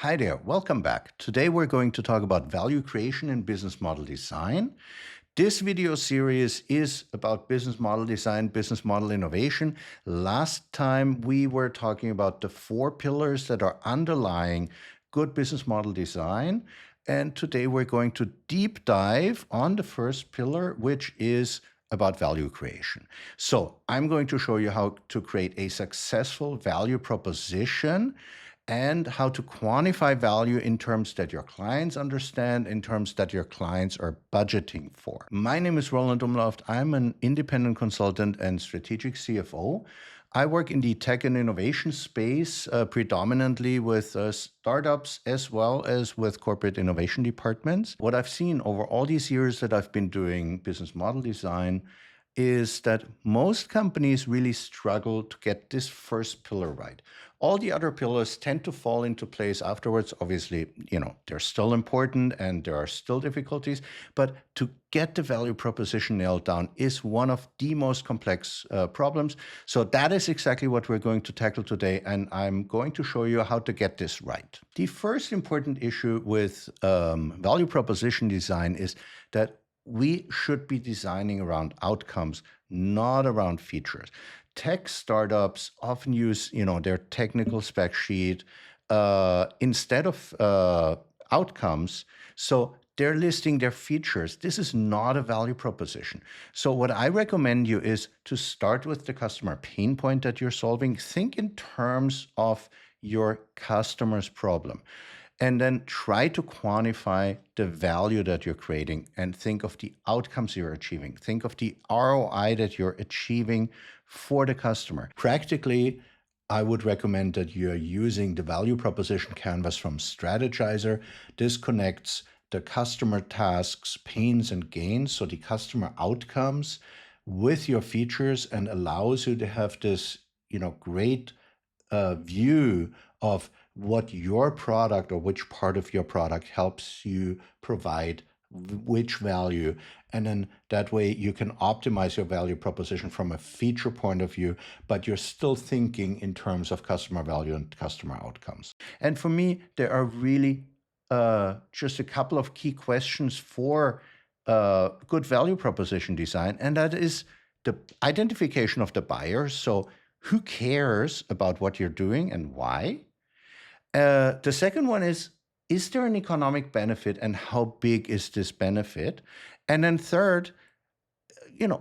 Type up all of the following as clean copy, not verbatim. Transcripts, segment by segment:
Hi there, welcome back. Today we're going to talk about value creation and business model design. This video series is about business model design, business model innovation. Last time we were talking about the 4 pillars that are underlying good business model design. And today we're going to deep dive on the first pillar, which is about value creation. So I'm going to show you how to create a successful value proposition and how to quantify value in terms that your clients understand, in terms that your clients are budgeting for. My name is Roland Umlauft. I'm an independent consultant and strategic CFO. I work in the tech and innovation space, predominantly with startups as well as with corporate innovation departments. What I've seen over all these years that I've been doing business model design is that most companies really struggle to get this first pillar right. All the other pillars tend to fall into place afterwards. Obviously, they're still important and there are still difficulties, but to get the value proposition nailed down is one of the most complex problems. So that is exactly what we're going to tackle today, and I'm going to show you how to get this right. The first important issue with value proposition design is that we should be designing around outcomes, not around features. Tech startups often use, their technical spec sheet instead of outcomes. So they're listing their features. This is not a value proposition. So what I recommend you is to start with the customer pain point that you're solving. Think in terms of your customer's problem. And then try to quantify the value that you're creating and think of the outcomes you're achieving. Think of the ROI that you're achieving for the customer. Practically, I would recommend that you're using the value proposition canvas from Strategizer. This connects the customer tasks, pains, and gains, so the customer outcomes, with your features and allows you to have this, great view of what your product or which part of your product helps you provide which value. And then that way you can optimize your value proposition from a feature point of view, but you're still thinking in terms of customer value and customer outcomes. And for me, there are really just a couple of key questions for good value proposition design, and that is the identification of the buyer. So who cares about what you're doing and why? The second one is there an economic benefit and how big is this benefit? And then third,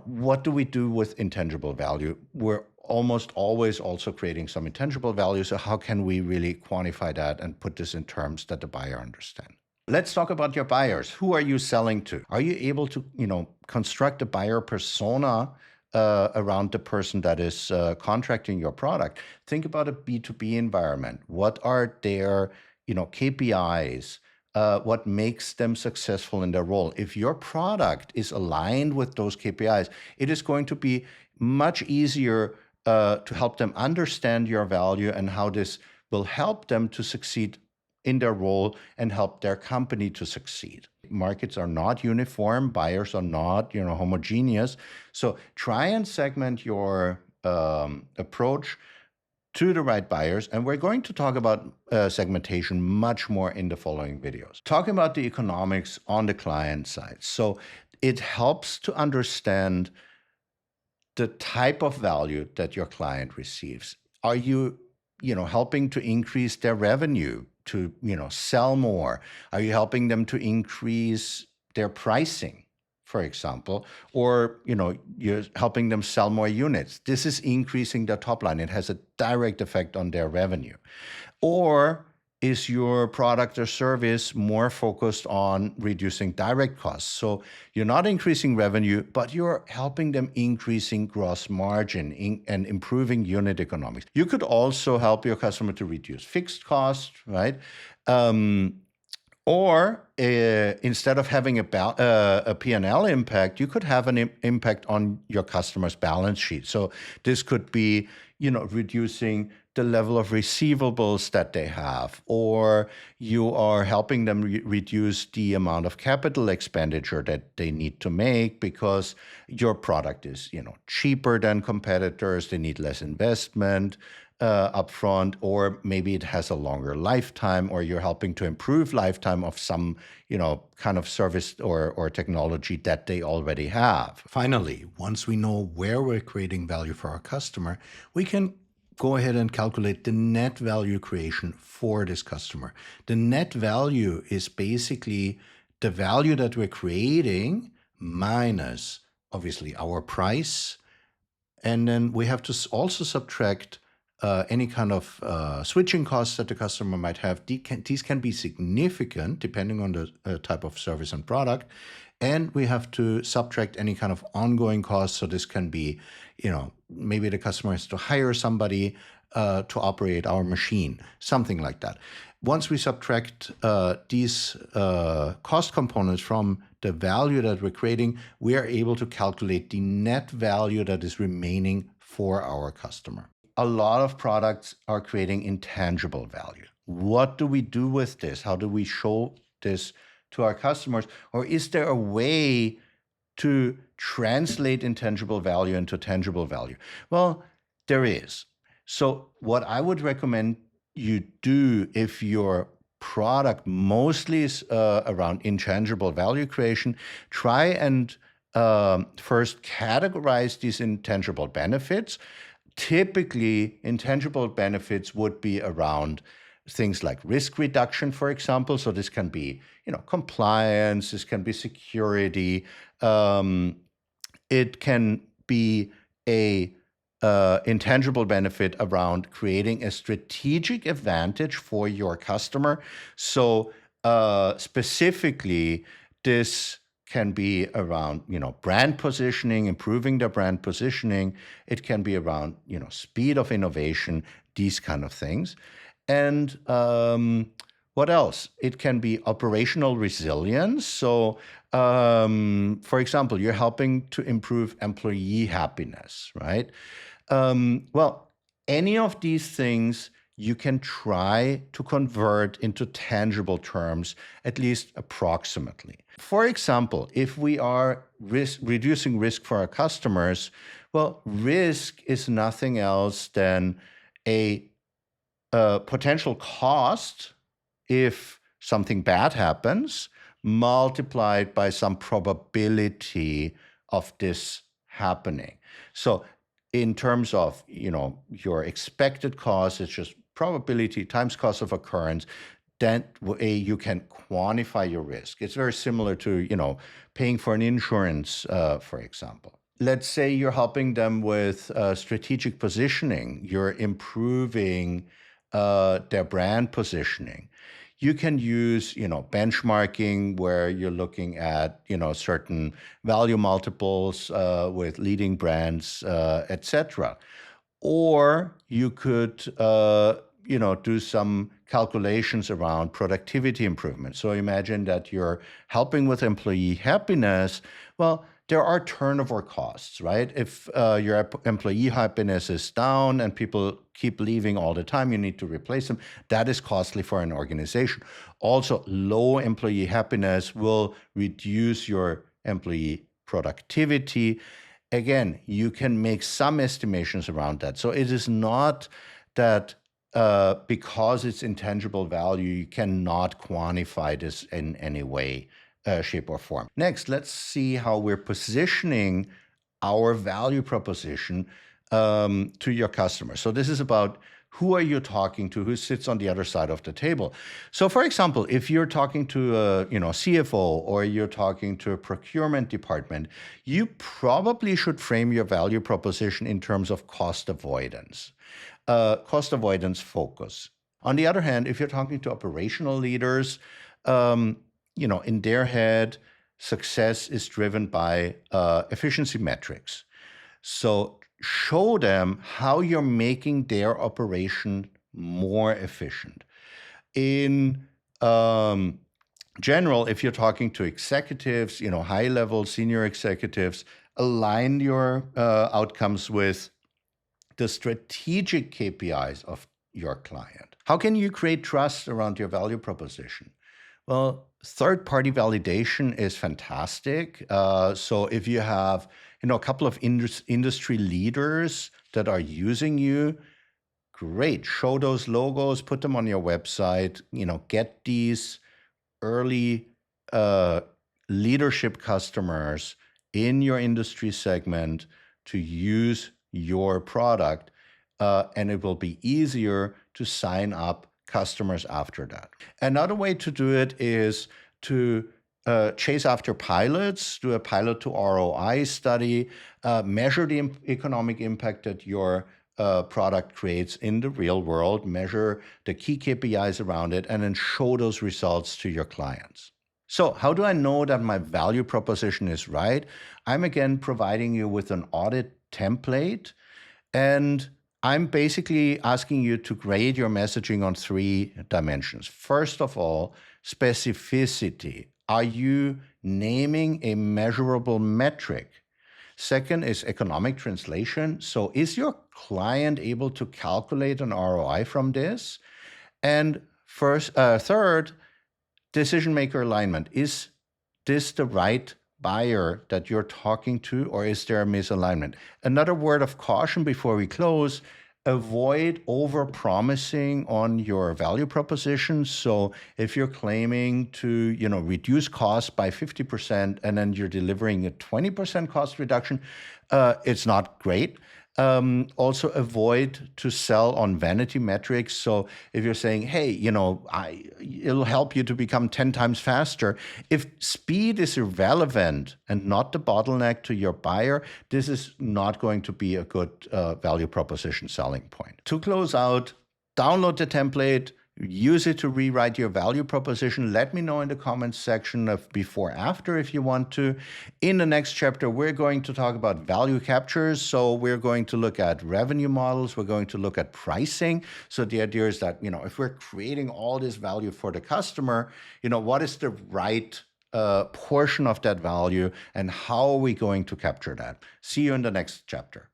what do we do with intangible value? We're almost always also creating some intangible value. So how can we really quantify that and put this in terms that the buyer understands? Let's talk about your buyers. Who are you selling to? Are you able to, construct a buyer persona around the person that is contracting your product? Think about a B2B environment. What are their, KPIs? What makes them successful in their role? If your product is aligned with those KPIs, it is going to be much easier to help them understand your value and how this will help them to succeed in their role and help their company to succeed. Markets are not uniform. Buyers are not, homogeneous. So try and segment your approach to the right buyers. And we're going to talk about segmentation much more in the following videos. Talking about the economics on the client side. So it helps to understand the type of value that your client receives. Are you, helping to increase their revenue, to, sell more? Are you helping them to increase their pricing, for example? Or, you're helping them sell more units. This is increasing their top line. It has a direct effect on their revenue. Or is your product or service more focused on reducing direct costs? So you're not increasing revenue, but you're helping them increasing gross margin and improving unit economics. You could also help your customer to reduce fixed costs, right? Or instead of having a P&L impact, you could have an impact on your customer's balance sheet. So this could be, reducing the level of receivables that they have, or you are helping them reduce the amount of capital expenditure that they need to make because your product is, cheaper than competitors. They need less investment. upfront, or maybe it has a longer lifetime, or you're helping to improve lifetime of some, kind of service or technology that they already have. Finally, once we know where we're creating value for our customer, we can go ahead and calculate the net value creation for this customer. The net value is basically the value that we're creating minus, obviously, our price. And then we have to also subtract any kind of switching costs that the customer might have. These can be significant depending on the type of service and product. And we have to subtract any kind of ongoing costs. So this can be, maybe the customer has to hire somebody to operate our machine, something like that. Once we subtract these cost components from the value that we're creating, we are able to calculate the net value that is remaining for our customer. A lot of products are creating intangible value. What do we do with this? How do we show this to our customers? Or is there a way to translate intangible value into tangible value? Well, there is. So what I would recommend you do, if your product mostly is around intangible value creation, try and first categorize these intangible benefits. Typically, intangible benefits would be around things like risk reduction, for example. So this can be, compliance, this can be security. It can be a intangible benefit around creating a strategic advantage for your customer. So specifically, this can be around, brand positioning, improving their brand positioning. It can be around, speed of innovation, these kind of things. And what else? It can be operational resilience. So, for example, you're helping to improve employee happiness, right? Well, any of these things you can try to convert into tangible terms, at least approximately. For example, if we are reducing risk for our customers, well, risk is nothing else than a potential cost if something bad happens, multiplied by some probability of this happening. So in terms of, your expected cost, it's just probability times cost of occurrence. Then you can quantify your risk. It's very similar to, paying for an insurance, for example. Let's say you're helping them with strategic positioning. You're improving their brand positioning. You can use, benchmarking, where you're looking at, certain value multiples with leading brands, etc. Or you could, do some calculations around productivity improvement. So imagine that you're helping with employee happiness. Well, there are turnover costs, right? If your employee happiness is down and people keep leaving all the time, you need to replace them. That is costly for an organization. Also, low employee happiness will reduce your employee productivity. Again, you can make some estimations around that. So it is not that because it's intangible value, you cannot quantify this in any way, shape, or form. Next, let's see how we're positioning our value proposition to your customer. So this is about who are you talking to, who sits on the other side of the table. So for example, if you're talking to a CFO, or you're talking to a procurement department, you probably should frame your value proposition in terms of cost avoidance focus. On the other hand, if you're talking to operational leaders, in their head, success is driven by efficiency metrics. So show them how you're making their operation more efficient. In general, if you're talking to executives, high-level senior executives, align your outcomes with the strategic KPIs of your client. How can you create trust around your value proposition? Well, third-party validation is fantastic. So if you have, a couple of industry leaders that are using you, great. Show those logos, put them on your website, get these early leadership customers in your industry segment to use your product, and it will be easier to sign up customers after that. Another way to do it is to chase after pilots, do a pilot to ROI study, measure the economic impact that your product creates in the real world, measure the key KPIs around it, and then show those results to your clients. So how do I know that my value proposition is right? I'm again providing you with an audit template, and I'm basically asking you to grade your messaging on 3 dimensions. First of all, specificity. Are you naming a measurable metric? Second is economic translation. So is your client able to calculate an ROI from this? And third, decision maker alignment. Is this the right buyer that you're talking to, or is there a misalignment? Another word of caution before we close: avoid over-promising on your value proposition. So if you're claiming to, reduce costs by 50% and then you're delivering a 20% cost reduction, it's not great. Also avoid to sell on vanity metrics. So if you're saying, hey, it'll help you to become 10 times faster. If speed is irrelevant and not the bottleneck to your buyer, this is not going to be a good value proposition selling point. To close out, download the template, use it to rewrite your value proposition. Let me know in the comments section of before, after, if you want to. In the next chapter, we're going to talk about value captures. So we're going to look at revenue models. We're going to look at pricing. So the idea is that, if we're creating all this value for the customer, what is the right portion of that value and how are we going to capture that? See you in the next chapter.